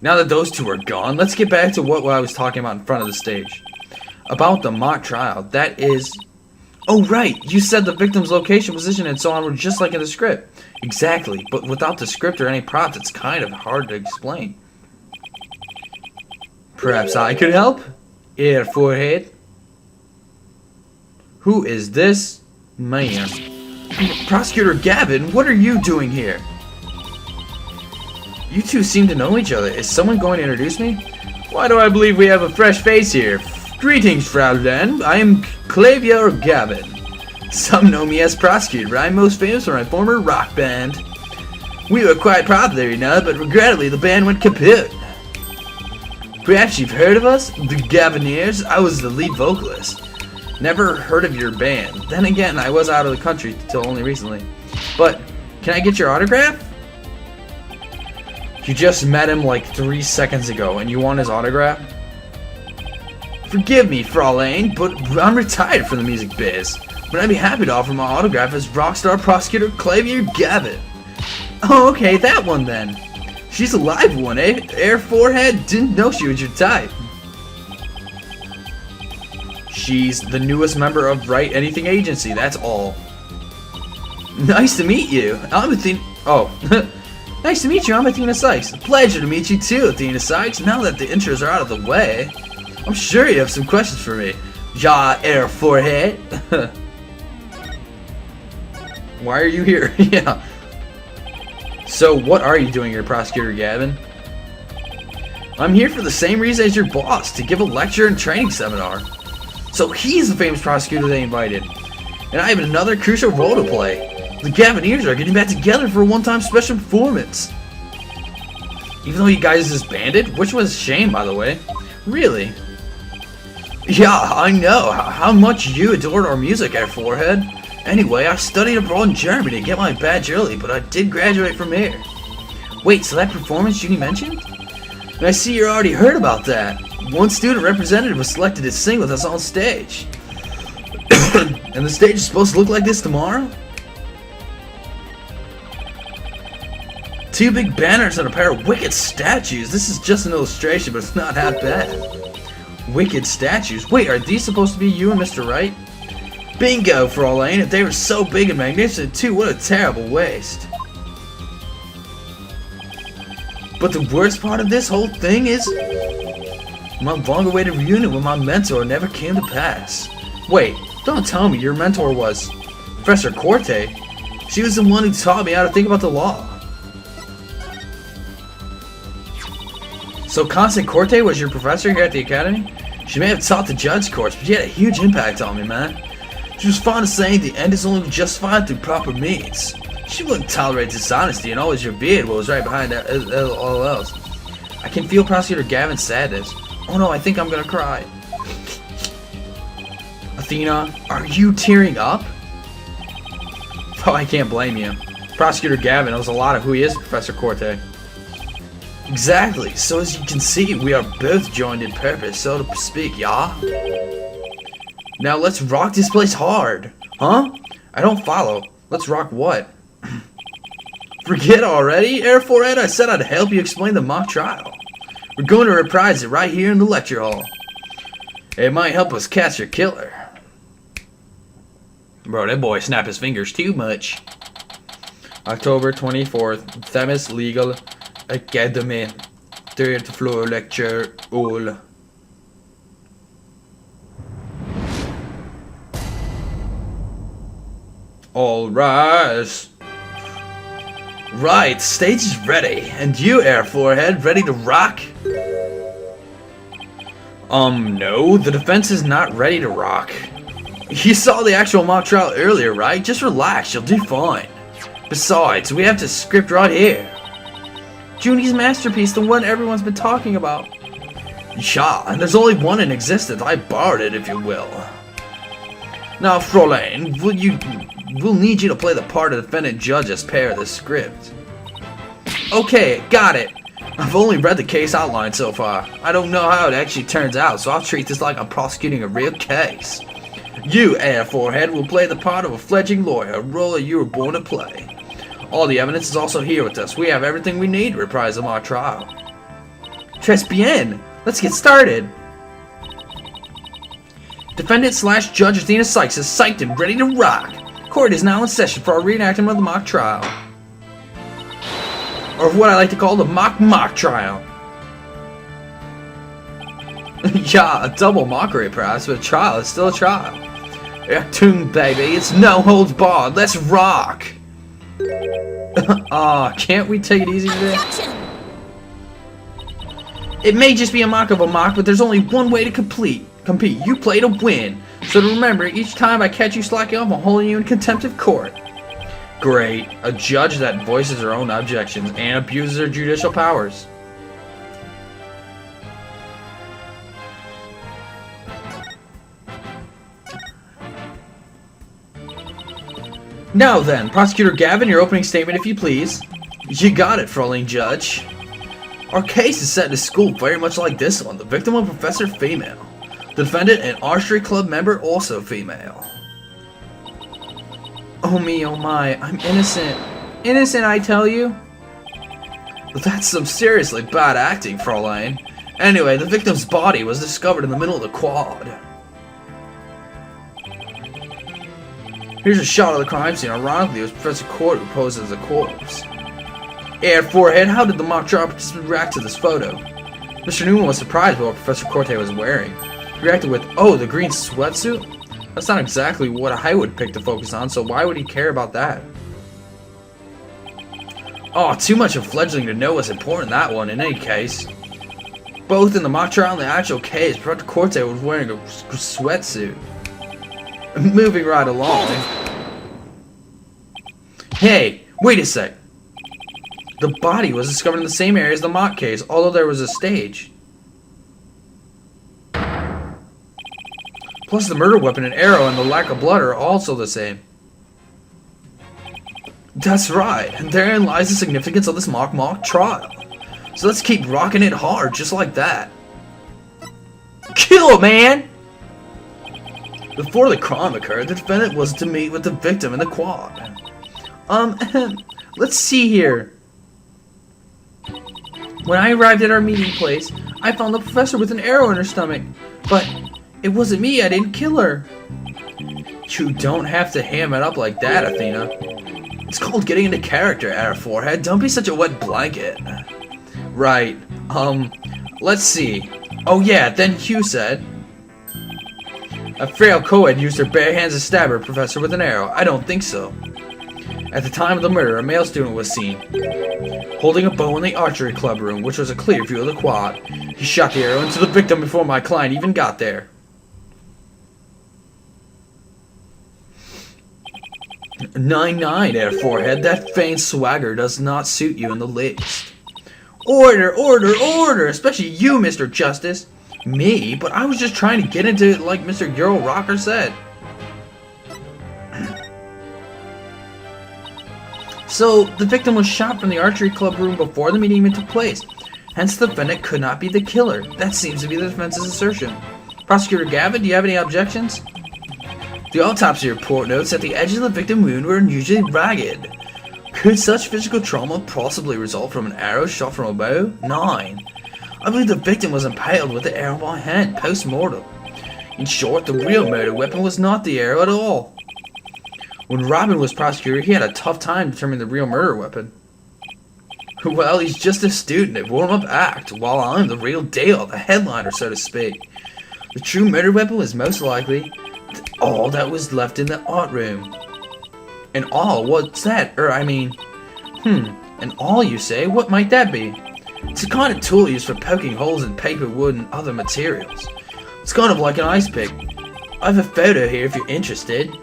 Now that those two are gone, let's get back to what I was talking about in front of the stage. About the mock trial, that is... Oh, right, you said the victim's location, position, and so on were just like in the script. Exactly, but without the script or any props, it's kind of hard to explain. Perhaps I could help? Air forehead. Who is this man? Prosecutor Gavin, what are you doing here? You two seem to know each other. Is someone going to introduce me? Why do I believe we have a fresh face here? Greetings, Fraulein. I am Clavier Gavin. Some know me as prosecutor, but I'm most famous for my former rock band. We were quite popular, you know, but regrettably the band went kaput. Perhaps you've heard of us? The Gavineers? I was the lead vocalist. Never heard of your band. Then again, I was out of the country till only recently. But, can I get your autograph? You just met him like 3 seconds ago and you want his autograph? Forgive me, Fraulein, but I'm retired from the music biz. But I'd be happy to offer my autograph as rockstar prosecutor Clavier Gavin. Oh, okay, that one then. She's a live one, eh? Air forehead? Didn't know she was your type. She's the newest member of Wright Anything Agency, that's all. Nice to meet you. I'm Athena. Oh. Nice to meet you, I'm Athena Sykes. Pleasure to meet you too, Athena Sykes. Now that the intros are out of the way, I'm sure you have some questions for me. Ja, air forehead. Why are you here? Yeah. So, what are you doing here, Prosecutor Gavin? I'm here for the same reason as your boss, to give a lecture and training seminar. So he's the famous prosecutor they invited. And I have another crucial role to play. The Gavineers are getting back together for a one-time special performance. Even though you guys disbanded? Which was a shame, by the way. Really? Yeah, I know. How much you adored our music, Air Forehead. Anyway, I studied abroad in Germany to get my badge early, but I did graduate from here. Wait, so that performance Junie mentioned? And I see you already heard about that. One student representative was selected to sing with us on stage. And the stage is supposed to look like this tomorrow? 2 big banners and a pair of wicked statues. This is just an illustration, but it's not that bad. Wicked statues? Wait, are these supposed to be you and Mr. Wright? Bingo, Fraulein. If they were so big and magnificent too, what a terrible waste. But the worst part of this whole thing is my long-awaited reunion with my mentor never came to pass. Wait, don't tell me your mentor was Professor Corte. She was the one who taught me how to think about the law. So Constant Corte was your professor here at the academy? She may have taught the judge course, but she had a huge impact on me, man. She was fond of saying the end is only justified through proper means. She wouldn't tolerate dishonesty and always revered what was right behind all else. I can feel Prosecutor Gavin's sadness. Oh no, I think I'm gonna cry. Athena, are you tearing up? Oh, I can't blame you. Prosecutor Gavin knows a lot of who he is, Professor Corte. Exactly. So as you can see, we are both joined in purpose, so to speak, yeah? Now let's rock this place hard. Huh? I don't follow. Let's rock what? Forget already? Air Forehead, I said I'd help you explain the mock trial. We're going to reprise it right here in the lecture hall. It might help us catch your killer. Bro, that boy snapped his fingers too much. October 24th, Themis Legal Academy, 3rd floor lecture hall. All rise. Right, stage is ready. And you, Air Forehead, ready to rock? No, the defense is not ready to rock. You saw the actual mock trial earlier, right? Just relax, you'll do fine. Besides, we have the script right here. Junie's masterpiece, the one everyone's been talking about. Yeah, and there's only one in existence. I borrowed it, if you will. Now, Fraulein, we'll need you to play the part of defendant judge as pair of the script. Okay, got it. I've only read the case outline so far. I don't know how it actually turns out, so I'll treat this like I'm prosecuting a real case. You, Air Forehead, will play the part of a fledgling lawyer, a role you were born to play. All the evidence is also here with us. We have everything we need to reprise the mock trial. Tres bien. Let's get started. Defendant / Judge Athena Sykes is psyched and ready to rock. Court is now in session for our reenactment of the mock trial. Or what I like to call the mock trial. Yeah, a double mockery perhaps, but a trial is still a trial. Achtung, baby, it's no holds barred. Let's rock. Aw, can't we take it easy today? It may just be a mock of a mock, but there's only one way to compete. You play to win. So to remember, each time I catch you slacking off, I'm holding you in contempt of court. Great. A judge that voices her own objections and abuses her judicial powers. Now then, Prosecutor Gavin, your opening statement if you please. You got it, Fraulein Judge. Our case is set in a school very much like this one. The victim, a professor, female. The defendant, an archery club member, also female. Oh me, oh my, I'm innocent. Innocent, I tell you. That's some seriously bad acting, Fraulein. Anyway, the victim's body was discovered in the middle of the quad. Here's a shot of the crime scene. Ironically, it was Professor Court who posed as a corpse. Air forehead, how did the mock trial participant react to this photo? Mr. Newman was surprised by what Professor Corte was wearing. He reacted with, oh, the green sweatsuit? That's not exactly what I would pick to focus on, so why would he care about that? Oh, too much of fledgling to know what's important, that one, in any case. Both in the mock trial and the actual case, Professor Corte was wearing a sweatsuit. Moving right along. Hey, wait a sec. The body was discovered in the same area as the mock case, although there was a stage. Plus the murder weapon and arrow and the lack of blood are also the same. That's right, and therein lies the significance of this mock trial. So let's keep rocking it hard, just like that. Kill it, man! Before the crime occurred, the defendant was to meet with the victim in the quad. Let's see here. When I arrived at our meeting place, I found the professor with an arrow in her stomach. But it wasn't me, I didn't kill her. You don't have to ham it up like that, Athena. It's called getting into character at her forehead. Don't be such a wet blanket. Right, let's see. Oh yeah, then Hugh said, a frail co-ed used her bare hands to stab her professor with an arrow. I don't think so. At the time of the murder, a male student was seen holding a bow in the archery club room, which was a clear view of the quad. He shot the arrow into the victim before my client even got there. 9-9, Air Forehead. That feigned swagger does not suit you in the least. Order, order, order! Especially you, Mr. Justice. Me? But I was just trying to get into it like Mr. Euro Rocker said. So, the victim was shot from the archery club room before the meeting even took place. Hence, the defendant could not be the killer. That seems to be the defense's assertion. Prosecutor Gavin, do you have any objections? The autopsy report notes that the edges of the victim's wound were unusually ragged. Could such physical trauma possibly result from an arrow shot from a bow? 9. I believe the victim was impaled with the arrow by hand, post-mortem. In short, the real murder weapon was not the arrow at all. When Robin was prosecutor, he had a tough time determining the real murder weapon. Well, he's just a student at warm-up act, while I'm the real deal, the headliner, so to speak. The true murder weapon was most likely all that was left in the art room. And all? What's that? And all, you say? What might that be? It's a kind of tool used for poking holes in paper, wood, and other materials. It's kind of like an ice pick. I have a photo here if you're interested.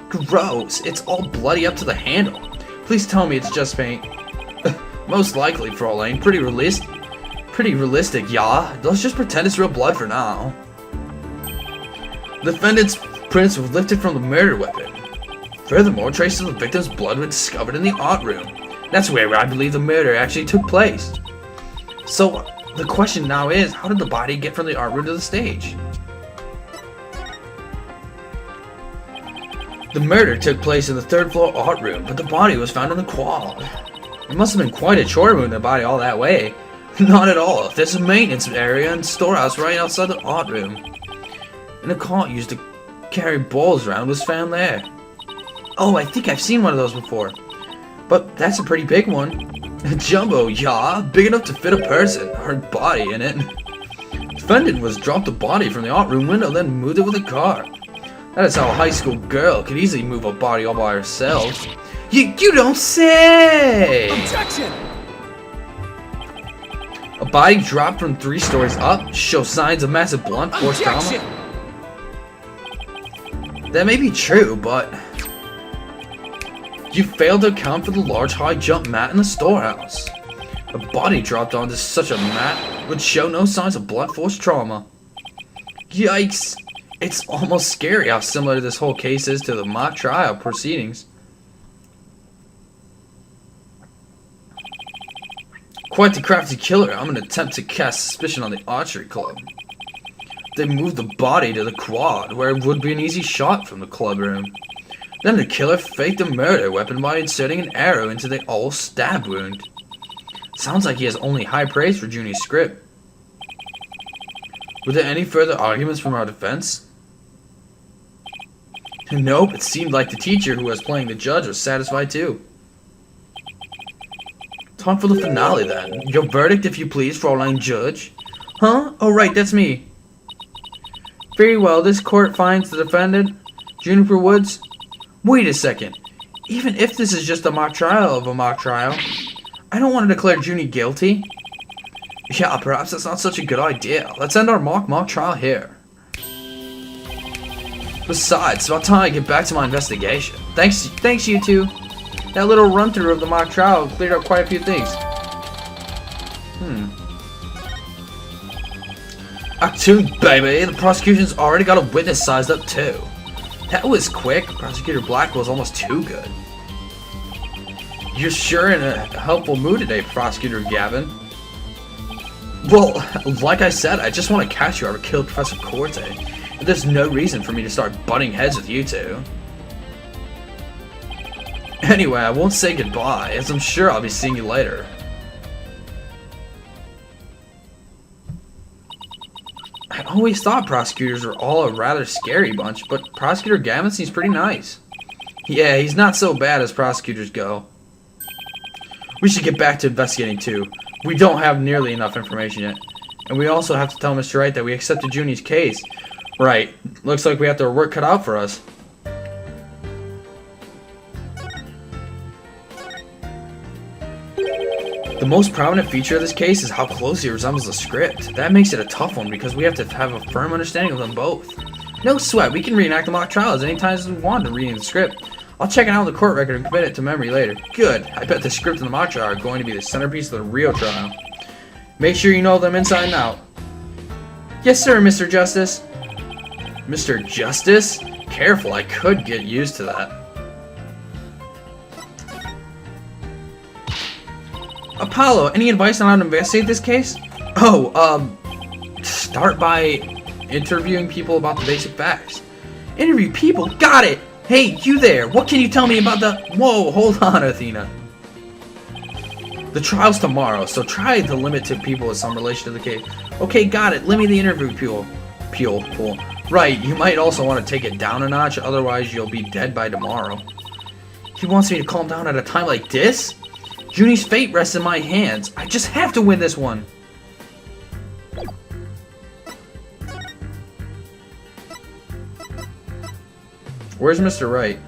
Gross. It's all bloody up to the handle. Please tell me it's just paint. Most likely, Fraulein. Pretty realistic, yeah. Let's just pretend it's real blood for now. The defendant's prints were lifted from the murder weapon. Furthermore, traces of the victim's blood were discovered in the art room. That's where I believe the murder actually took place. So, the question now is, how did the body get from the art room to the stage? The murder took place in the third floor art room, but the body was found in the quad. It must have been quite a chore moving the body all that way. Not at all. There's a maintenance area and storehouse right outside the art room. And a cart used to carry balls around was found there. Oh, I think I've seen one of those before. But that's a pretty big one. Jumbo, yeah, big enough to fit a person, or body in it. Defendant was dropped the body from the art room window, then moved it with a car. That is how a high school girl could easily move a body all by herself. You don't say! Objection! A body dropped from 3 stories up shows signs of massive blunt force trauma. That may be true, but you failed to account for the large high jump mat in the storehouse. A body dropped onto such a mat would show no signs of blunt force trauma. Yikes! It's almost scary how similar this whole case is to the mock trial proceedings. Quite the crafty killer. I'm gonna attempt to cast suspicion on the archery club. They moved the body to the quad, where it would be an easy shot from the club room. Then the killer faked a murder weapon by inserting an arrow into the old stab wound. Sounds like he has only high praise for Junie's script. Were there any further arguments from our defense? Nope, it seemed like the teacher who was playing the judge was satisfied too. Time for the finale then. Your verdict, if you please, Fraulein Judge. Huh? Oh right, that's me. Very well, this court finds the defendant, Juniper Woods. Wait a second. Even if this is just a mock trial of a mock trial, I don't want to declare Junie guilty. Yeah, perhaps that's not such a good idea. Let's end our mock trial here. Besides, it's about time I get back to my investigation. Thanks you two. That little run through of the mock trial cleared up quite a few things. Act 2, baby. The prosecution's already got a witness sized up too. That was quick. Prosecutor Blackwell's almost too good. You're sure in a helpful mood today, Prosecutor Gavin. Well, like I said, I just want to catch whoever killed Professor Corte. And there's no reason for me to start butting heads with you two. Anyway, I won't say goodbye, as I'm sure I'll be seeing you later. I always thought prosecutors were all a rather scary bunch, but Prosecutor Gavin seems pretty nice. Yeah, he's not so bad as prosecutors go. We should get back to investigating too. We don't have nearly enough information yet. And we also have to tell Mr. Wright that we accepted Junie's case. Right. Looks like we have their work cut out for us. The most prominent feature of this case is how closely it resembles the script. That makes it a tough one because we have to have a firm understanding of them both. No sweat, we can reenact the mock trial as many times as we want to reading the script. I'll check it out in the court record and commit it to memory later. Good, I bet the script and the mock trial are going to be the centerpiece of the real trial. Make sure you know them inside and out. Yes sir, Mr. Justice. Mr. Justice? Careful, I could get used to that. Apollo, any advice on how to investigate this case? Oh, start by interviewing people about the basic facts. Interview people? Got it! Hey, you there! What can you tell me about the... Whoa, hold on, Athena. The trial's tomorrow, so try to limit to people with some relation to the case. Okay, got it. Limit the interview pool. Right, you might also want to take it down a notch, otherwise you'll be dead by tomorrow. He wants me to calm down at a time like this? Junie's fate rests in my hands. I just have to win this one. Where's Mr. Wright?